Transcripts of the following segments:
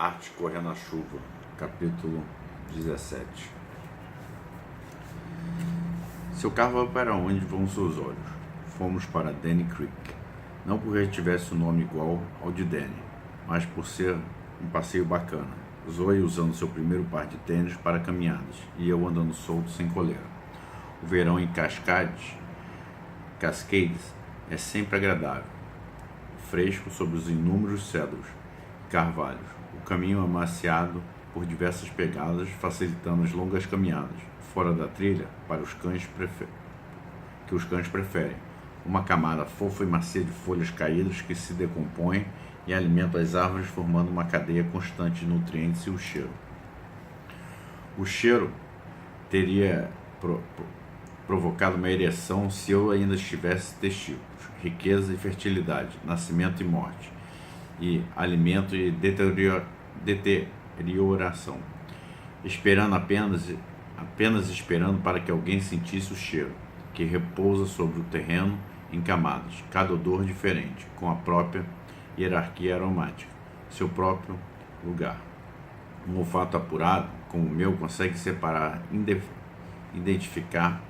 Arte corre na chuva, capítulo 17. Seu carro vai para onde vão seus olhos? Fomos para Danny Creek, não porque tivesse um nome igual ao de Danny, mas por ser um passeio bacana. Zoe usando seu primeiro par de tênis para caminhadas e eu andando solto sem coleira. O verão em Cascades é sempre agradável, fresco sob os inúmeros cedros e carvalhos. O caminho amaciado por diversas pegadas, facilitando as longas caminhadas fora da trilha para os cães que os cães preferem. Uma camada fofa e macia de folhas caídas que se decompõem e alimentam as árvores, formando uma cadeia constante de nutrientes e o cheiro. O cheiro teria provocado uma ereção se eu ainda estivesse testículos. Riqueza e fertilidade, nascimento e morte, e alimento e deterioração. Esperando apenas esperando para que alguém sentisse o cheiro, que repousa sobre o terreno em camadas, cada odor diferente, com a própria hierarquia aromática, seu próprio lugar. Um olfato apurado, como o meu, consegue separar, identificar,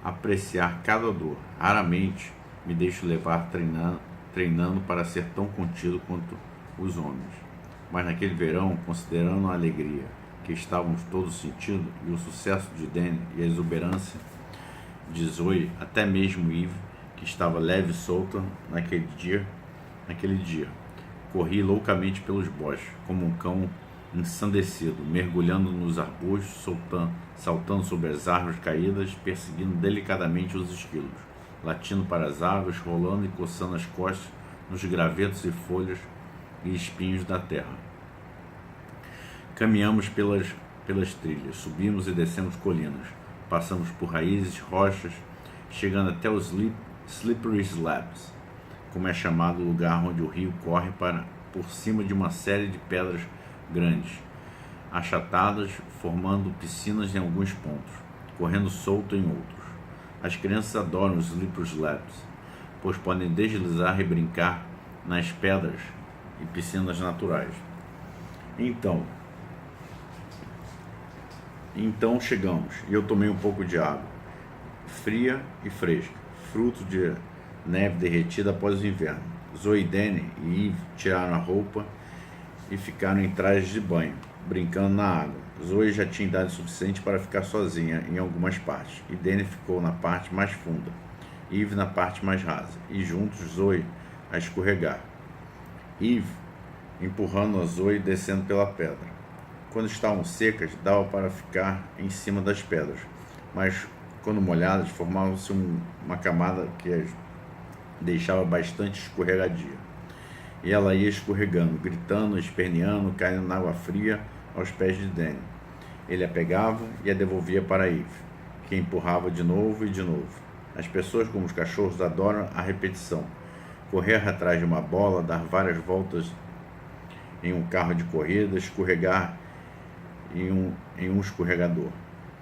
apreciar cada odor. Raramente me deixo levar treinando para ser tão contido quanto os homens. Mas naquele verão, considerando a alegria que estávamos todos sentindo, e o sucesso de Danny e a exuberância de Zoe, até mesmo Eve, que estava leve e solta naquele dia, corri loucamente pelos bosques, como um cão ensandecido, mergulhando nos arbustos, saltando sobre as árvores caídas, perseguindo delicadamente os esquilos, latindo para as árvores, rolando e coçando as costas nos gravetos e folhas e espinhos da terra. Caminhamos pelas trilhas, subimos e descemos colinas, passamos por raízes, rochas, chegando até os Slippery Slabs, como é chamado o lugar onde o rio corre por cima de uma série de pedras grandes, achatadas, formando piscinas em alguns pontos, correndo solto em outros. As crianças adoram os Slippery Slabs, pois podem deslizar e brincar nas pedras e piscinas naturais. Então chegamos, e eu tomei um pouco de água, fria e fresca, fruto de neve derretida após o inverno. Zoe, Danny e Eve tiraram a roupa e ficaram em trajes de banho, brincando na água. Zoe já tinha idade suficiente para ficar sozinha em algumas partes, e Danny ficou na parte mais funda, Eve na parte mais rasa, e juntos Zoe a escorregar. Eve empurrando a Zoe descendo pela pedra. Quando estavam secas, dava para ficar em cima das pedras, mas quando molhadas, formava-se uma camada que as deixava bastante escorregadia. E ela ia escorregando, gritando, esperneando, caindo na água fria aos pés de Danny. Ele a pegava e a devolvia para Eve, que empurrava de novo e de novo. As pessoas, como os cachorros, adoram a repetição. Correr atrás de uma bola, dar várias voltas em um carro de corrida, escorregar em um escorregador.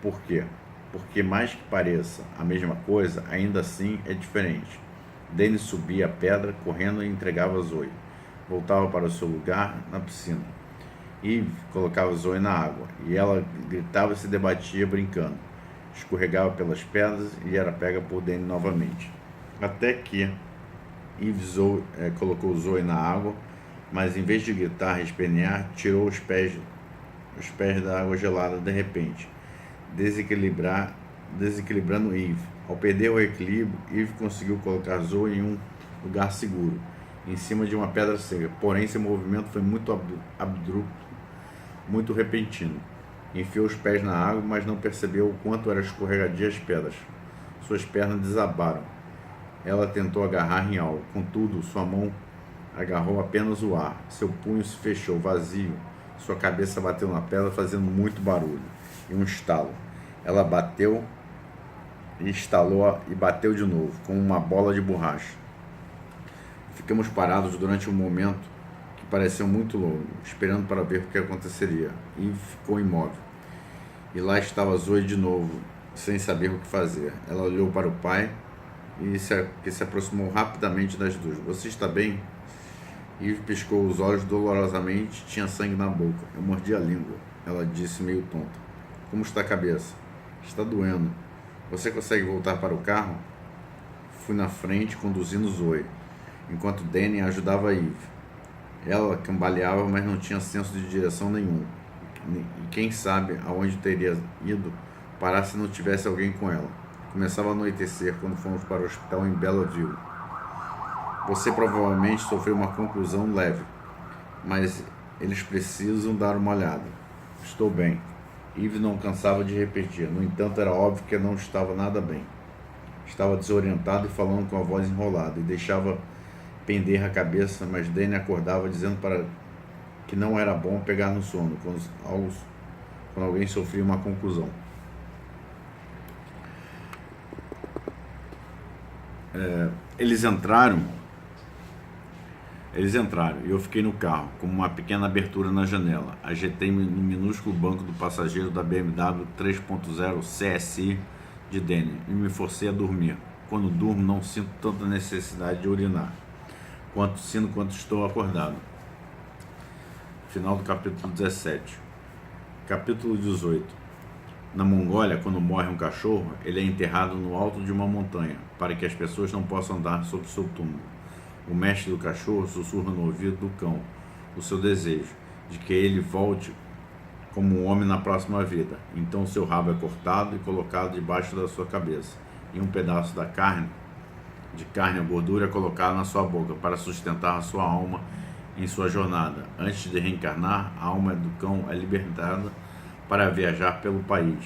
Por quê? Porque mais que pareça a mesma coisa, ainda assim é diferente. Danny subia a pedra, correndo, e entregava a Zoe. Voltava para o seu lugar na piscina. Eve colocava Zoe na água, e ela gritava e se debatia brincando. Escorregava pelas pedras e era pega por Danny novamente. Até que Eve colocou Zoe na água, mas em vez de gritar e espernear, tirou os pés da água gelada de repente, desequilibrando Eve. Ao perder o equilíbrio, Eve conseguiu colocar Zoe em um lugar seguro, em cima de uma pedra seca, porém seu movimento foi muito abrupto, muito repentino. Enfiou os pés na água, mas não percebeu o quanto eram escorregadias as pedras. Suas pernas desabaram. Ela tentou agarrar em algo, contudo, sua mão agarrou apenas o ar. Seu punho se fechou, vazio. Sua cabeça bateu na pedra, fazendo muito barulho, e um estalo. Ela bateu e estalou e bateu de novo, como uma bola de borracha. Ficamos parados durante um momento que pareceu muito longo, esperando para ver o que aconteceria. E ficou imóvel. E lá estava Zoe de novo, sem saber o que fazer. Ela olhou para o pai, que se aproximou rapidamente das duas. Você está bem? Eve piscou os olhos dolorosamente. Tinha sangue na boca. Eu mordi a língua. Ela disse meio tonta. Como está a cabeça? Está doendo. Você consegue voltar para o carro? Fui na frente, conduzindo Zoe, enquanto Danny ajudava a Eve. Ela cambaleava, mas não tinha senso de direção nenhum. E quem sabe aonde teria ido parar se não tivesse alguém com ela. Começava a anoitecer quando fomos para o hospital em Belleville. Você provavelmente sofreu uma contusão leve, mas eles precisam dar uma olhada. Estou bem. Eve não cansava de repetir. No entanto, era óbvio que não estava nada bem. Estava desorientado e falando com a voz enrolada, e deixava pender a cabeça, mas Danny acordava dizendo para que não era bom pegar no sono quando alguém sofria uma concussão. Eles entraram e eu fiquei no carro, com uma pequena abertura na janela. Ajeitei-me no minúsculo banco do passageiro da BMW 3.0 CSI de Danny e me forcei a dormir. Quando durmo, não sinto tanta necessidade de urinar quanto estou acordado. Final do capítulo 17. Capítulo 18. Na Mongólia, quando morre um cachorro, ele é enterrado no alto de uma montanha, para que as pessoas não possam andar sobre seu túmulo. O mestre do cachorro sussurra no ouvido do cão o seu desejo de que ele volte como um homem na próxima vida. Então seu rabo é cortado e colocado debaixo da sua cabeça, e um pedaço de carne ou gordura é colocado na sua boca para sustentar a sua alma em sua jornada. Antes de reencarnar, a alma do cão é libertada para viajar pelo país,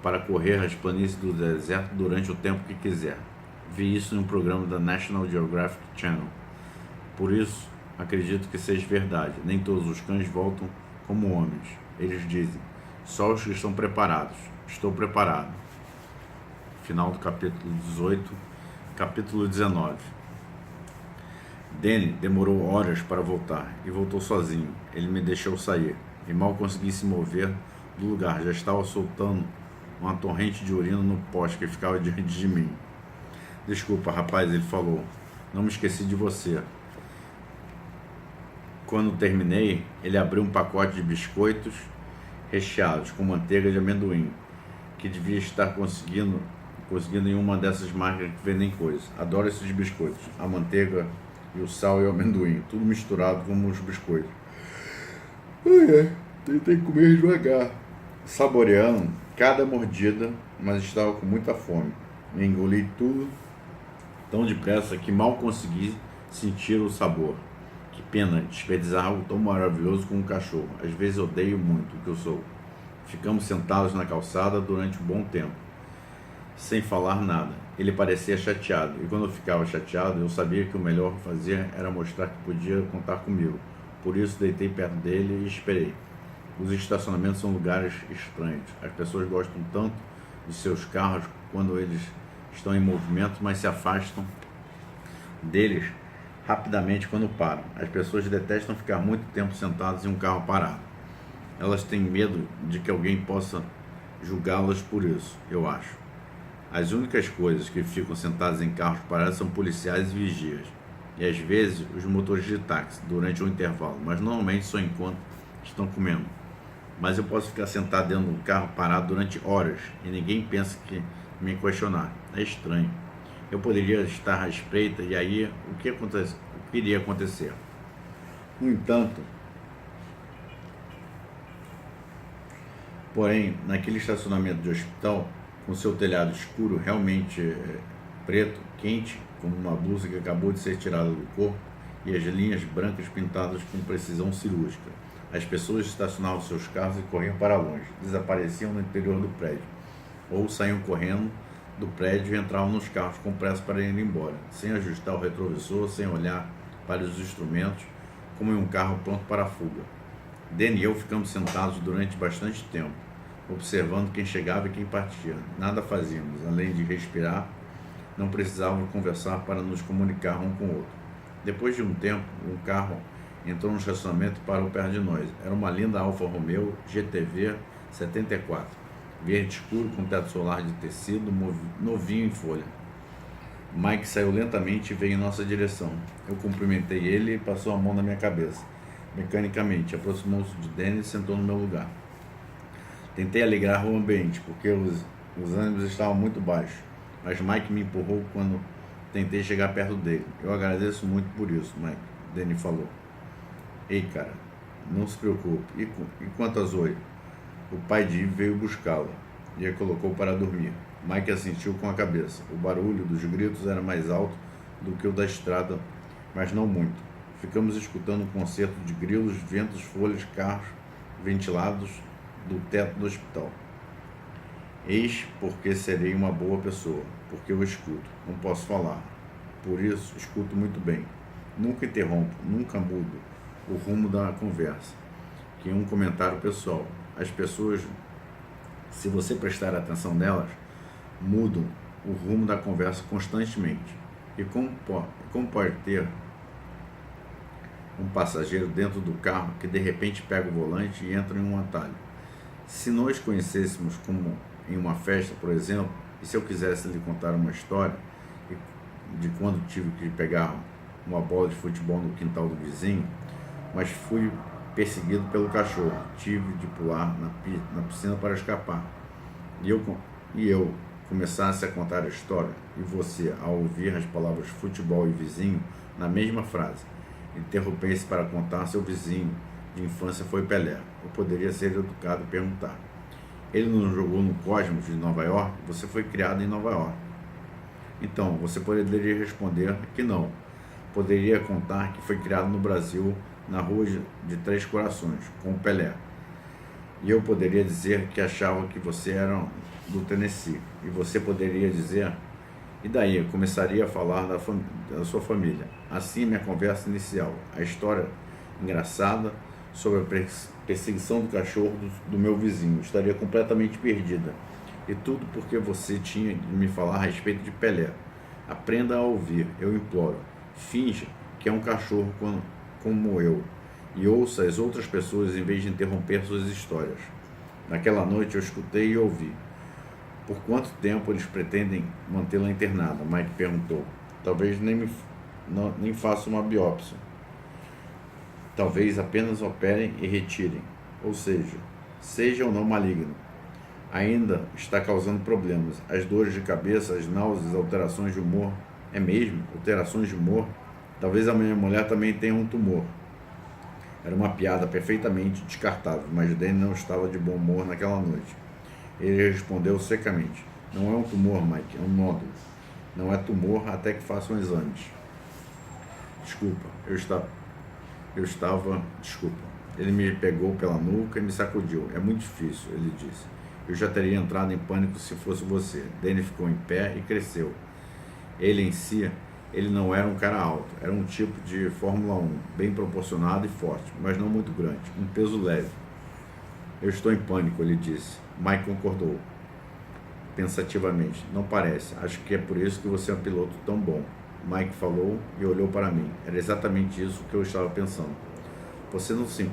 para correr as planícies do deserto durante o tempo que quiser. Vi isso em um programa da National Geographic Channel. Por isso, acredito que seja verdade. Nem todos os cães voltam como homens. Eles dizem, só os que estão preparados. Estou preparado. Final do capítulo 18. Capítulo 19. Danny demorou horas para voltar e voltou sozinho. Ele me deixou sair e mal consegui se mover do lugar. Já estava soltando uma torrente de urina no poste que ficava diante de mim. Desculpa, rapaz, ele falou. Não me esqueci de você. Quando terminei, ele abriu um pacote de biscoitos recheados com manteiga de amendoim, que devia estar conseguindo em uma dessas marcas que vendem coisas. Adoro esses biscoitos. A manteiga e o sal e o amendoim, tudo misturado como os biscoitos. Tentei comer devagar, saboreando cada mordida, mas estava com muita fome. Engoli tudo tão depressa que mal consegui sentir o sabor. Que pena desperdiçar algo tão maravilhoso como um cachorro. Às vezes odeio muito o que eu sou. Ficamos sentados na calçada durante um bom tempo, sem falar nada. Ele parecia chateado, e quando eu ficava chateado, eu sabia que o melhor a fazer era mostrar que podia contar comigo. Por isso, deitei perto dele e esperei. Os estacionamentos são lugares estranhos. As pessoas gostam tanto de seus carros quando eles estão em movimento, mas se afastam deles rapidamente quando param. As pessoas detestam ficar muito tempo sentadas em um carro parado. Elas têm medo de que alguém possa julgá-las por isso, eu acho. As únicas coisas que ficam sentadas em carros parados são policiais e vigias, e às vezes os motores de táxi durante um intervalo, mas normalmente só enquanto estão comendo. Mas eu posso ficar sentado dentro do carro parado durante horas e ninguém pensa que me questionar. É estranho. Eu poderia estar à espreita e aí o que iria acontecer? No entanto, porém, naquele estacionamento de hospital, com seu telhado escuro, realmente preto, quente, como uma blusa que acabou de ser tirada do corpo, e as linhas brancas pintadas com precisão cirúrgica. As pessoas estacionavam seus carros e corriam para longe, desapareciam no interior do prédio, ou saíam correndo do prédio e entravam nos carros com pressa para ir embora, sem ajustar o retrovisor, sem olhar para os instrumentos, como em um carro pronto para a fuga. Danny e eu ficamos sentados durante bastante tempo, observando quem chegava e quem partia. Nada fazíamos, além de respirar. Não precisávamos conversar para nos comunicar um com o outro. Depois de um tempo, um carro entrou no estacionamento e parou perto de nós. Era uma linda Alfa Romeo GTV 74, verde escuro com teto solar de tecido, novinho em folha. Mike saiu lentamente e veio em nossa direção. Eu cumprimentei ele e passou a mão na minha cabeça. Mecanicamente, aproximou-se de Danny e sentou no meu lugar. Tentei alegrar o ambiente, porque os ânimos estavam muito baixos, mas Mike me empurrou quando tentei chegar perto dele. Eu agradeço muito por isso, Mike, Danny falou. Ei, cara, não se preocupe. E quanto a Zoe? O pai de Eve veio buscá-la e a colocou para dormir. Mike assentiu com a cabeça. O barulho dos gritos era mais alto do que o da estrada, mas não muito. Ficamos escutando um concerto de grilos, ventos, folhas, carros ventilados do teto do hospital. Eis porque serei uma boa pessoa, porque eu escuto, não posso falar. Por isso, escuto muito bem. Nunca interrompo, nunca mudo o rumo da conversa. Que é um comentário pessoal. As pessoas, se você prestar atenção nelas, mudam o rumo da conversa constantemente. E como pode ter um passageiro dentro do carro que de repente pega o volante e entra em um atalho? Se nós conhecêssemos como em uma festa, por exemplo, e se eu quisesse lhe contar uma história de quando tive que pegar uma bola de futebol no quintal do vizinho, mas fui perseguido pelo cachorro, tive de pular na piscina para escapar, e eu começasse a contar a história, e você, ao ouvir as palavras futebol e vizinho na mesma frase, interrompesse para contar seu vizinho de infância foi Pelé. Eu poderia ser educado e perguntar: ele não jogou no Cosmos de Nova York? Você foi criado em Nova York. Então, você poderia responder que não. Poderia contar que foi criado no Brasil, na Rua de Três Corações, com o Pelé. E eu poderia dizer que achava que você era do Tennessee. E você poderia dizer... E daí, eu começaria a falar da sua família. Assim, minha conversa inicial. A história engraçada sobre a perseguição do cachorro do meu vizinho. Estaria completamente perdida. E tudo porque você tinha de me falar a respeito de Pelé. Aprenda a ouvir, eu imploro. Finja que é um cachorro como eu. E ouça as outras pessoas em vez de interromper suas histórias. Naquela noite eu escutei e ouvi. Por quanto tempo eles pretendem mantê-la internada? Mike perguntou. Talvez nem faça uma biópsia. Talvez apenas operem e retirem. Ou seja ou não maligno. Ainda está causando problemas. As dores de cabeça, as náuseas, alterações de humor. É mesmo? Alterações de humor? Talvez a minha mulher também tenha um tumor. Era uma piada perfeitamente descartável, mas Danny não estava de bom humor naquela noite. Ele respondeu secamente: não é um tumor, Mike, é um nódulo. Não é tumor até que façam exames. Desculpa. Ele me pegou pela nuca e me sacudiu. É muito difícil, ele disse. Eu já teria entrado em pânico se fosse você. Danny ficou em pé e cresceu. Ele não era um cara alto, era um tipo de Fórmula 1, bem proporcionado e forte, mas não muito grande, um peso leve. Eu estou em pânico, ele disse. Mike concordou, pensativamente. Não parece, acho que é por isso que você é um piloto tão bom. Mike falou e olhou para mim. Era exatamente isso que eu estava pensando. Você não se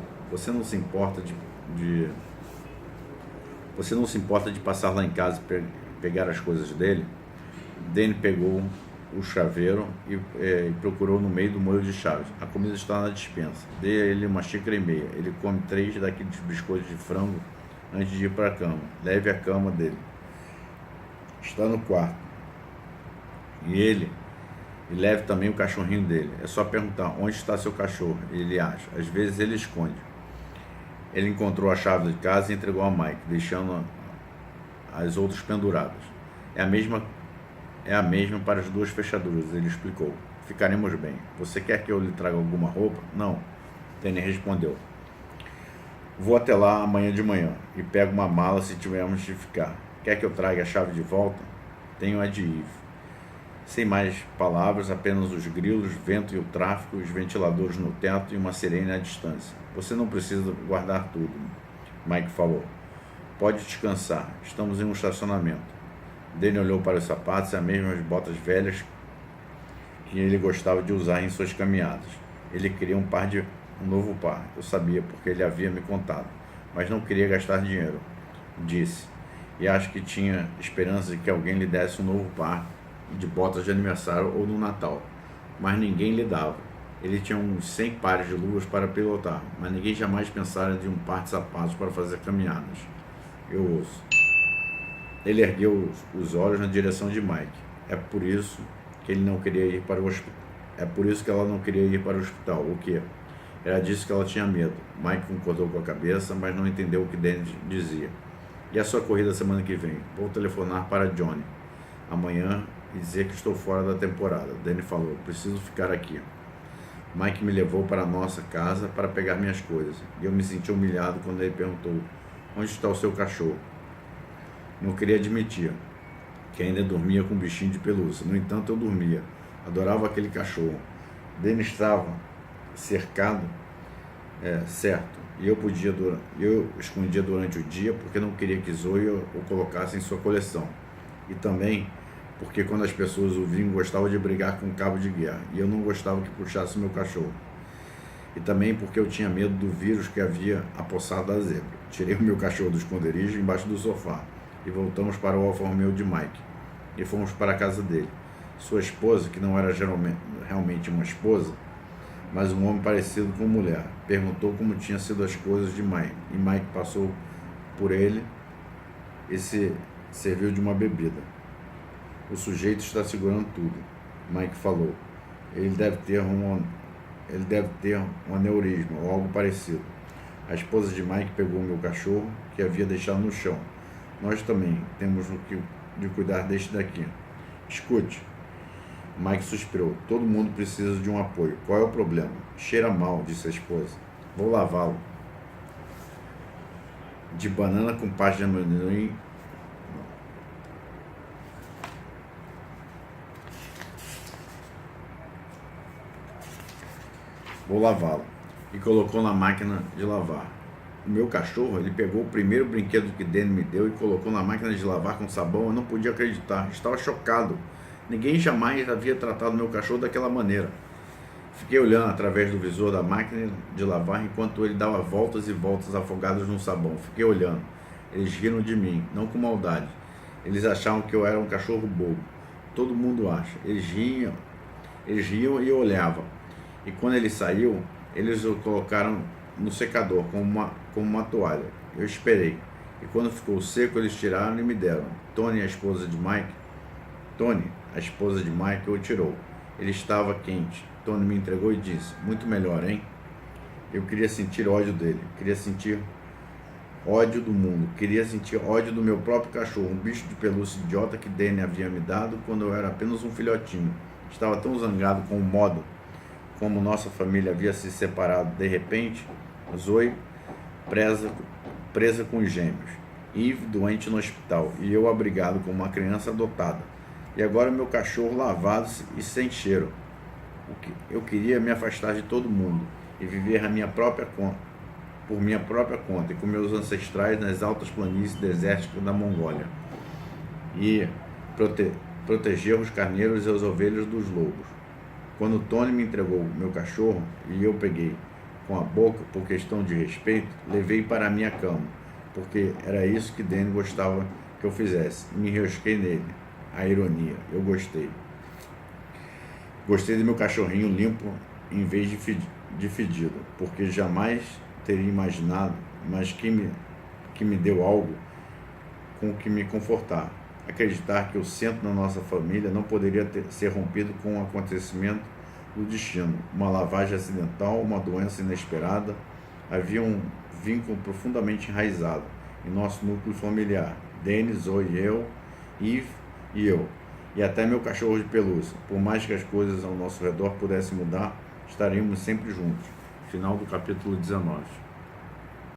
importa de passar lá em casa e pegar as coisas dele? Danny pegou o chaveiro e procurou no meio do molho de chaves. A comida está na despensa. Dei a ele uma xícara e meia. Ele come 3 daqueles biscoitos de frango antes de ir para a cama. Leve a cama dele. Está no quarto. E leve também o cachorrinho dele. É só perguntar onde está seu cachorro. Ele acha. Às vezes ele esconde. Ele encontrou a chave de casa e entregou a Mike, deixando as outras penduradas. É a mesma para as 2 fechaduras, ele explicou. Ficaremos bem. Você quer que eu lhe traga alguma roupa? Não. Danny respondeu. Vou até lá amanhã de manhã e pego uma mala se tivermos de ficar. Quer que eu traga a chave de volta? Tenho a de Eve. Sem mais palavras, apenas os grilos, vento e o tráfego, os ventiladores no teto e uma sirene à distância. Você não precisa guardar tudo, Mike falou. Pode descansar. Estamos em um estacionamento. Danny olhou para os sapatos e as mesmas botas velhas que ele gostava de usar em suas caminhadas. Ele queria um novo par. Eu sabia, porque ele havia me contado. Mas não queria gastar dinheiro, disse. E acho que tinha esperança de que alguém lhe desse um novo par de botas de aniversário ou no Natal, mas ninguém lhe dava. Ele tinha uns 100 pares de luvas para pilotar, mas ninguém jamais pensara de um par de sapatos para fazer caminhadas. Eu ouço. Ele ergueu os olhos na direção de Mike. É por isso que ele não queria ir para o hospital. É por isso que ela não queria ir para o hospital. O quê? Ela disse que ela tinha medo. Mike concordou com a cabeça, mas não entendeu o que Danny dizia. E a sua corrida semana que vem? Vou telefonar para Johnny amanhã e dizer que estou fora da temporada. Danny falou, preciso ficar aqui. Mike me levou para a nossa casa para pegar minhas coisas. E eu me senti humilhado quando ele perguntou, onde está o seu cachorro? Não queria admitir que ainda dormia com um bichinho de pelúcia. No entanto, eu dormia. Adorava aquele cachorro. Danny estava cercado, certo. E eu escondia durante o dia porque não queria que Zoe o colocasse em sua coleção. E também porque quando as pessoas o viam, gostava de brigar com um cabo de guerra. E eu não gostava que puxasse meu cachorro. E também porque eu tinha medo do vírus que havia apossado a zebra. Tirei o meu cachorro do esconderijo embaixo do sofá. E voltamos para o Alfa Romeo de Mike. E fomos para a casa dele. Sua esposa, que não era realmente uma esposa, mas um homem parecido com mulher, perguntou como tinham sido as coisas de Mike. E Mike passou por ele e se serviu de uma bebida. O sujeito está segurando tudo. Mike falou. Ele deve ter um aneurisma ou algo parecido. A esposa de Mike pegou meu cachorro, que havia deixado no chão. Nós também temos de cuidar deste daqui. Escute. Mike suspirou. Todo mundo precisa de um apoio. Qual é o problema? Cheira mal, disse a esposa. Vou lavá-lo. De banana com pasta de amendoim. Vou lavá-lo. E colocou na máquina de lavar. O meu cachorro, ele pegou o primeiro brinquedo que Danny me deu e colocou na máquina de lavar com sabão. Eu não podia acreditar. Estava chocado. Ninguém jamais havia tratado meu cachorro daquela maneira. Fiquei olhando através do visor da máquina de lavar enquanto ele dava voltas e voltas afogadas no sabão. Fiquei olhando. Eles riram de mim, não com maldade. Eles achavam que eu era um cachorro bobo. Todo mundo acha. Eles riam e eu olhava. E quando ele saiu, eles o colocaram no secador como uma toalha. Eu esperei. E quando ficou seco, eles tiraram e me deram. Tony, a esposa de Mike, o tirou. Ele estava quente. Tony me entregou e disse, muito melhor, hein? Eu queria sentir ódio dele. Queria sentir ódio do mundo. Queria sentir ódio do meu próprio cachorro. Um bicho de pelúcia idiota que Danny havia me dado quando eu era apenas um filhotinho. Estava tão zangado com o modo como nossa família havia se separado de repente. Zoe presa com os gêmeos. Eve doente no hospital. E eu abrigado como uma criança adotada. E agora meu cachorro lavado e sem cheiro. Eu queria me afastar de todo mundo e viver por minha própria conta e com meus ancestrais nas altas planícies desérticas da Mongólia e proteger os carneiros e as ovelhas dos lobos. Quando Tony me entregou meu cachorro e eu peguei com a boca por questão de respeito, levei para a minha cama, porque era isso que Danny gostava que eu fizesse. Me enrosquei nele. A ironia, eu gostei. Gostei do meu cachorrinho limpo em vez de fedido, porque jamais teria imaginado, mas que me deu algo com que me confortar. Acreditar que o centro da nossa família não poderia ser rompido com um acontecimento do destino, uma lavagem acidental, uma doença inesperada. Havia um vínculo profundamente enraizado em nosso núcleo familiar. Danny, Zoe, Eve e eu. E até meu cachorro de pelúcia. Por mais que as coisas ao nosso redor pudessem mudar, estaríamos sempre juntos. Final do capítulo 19.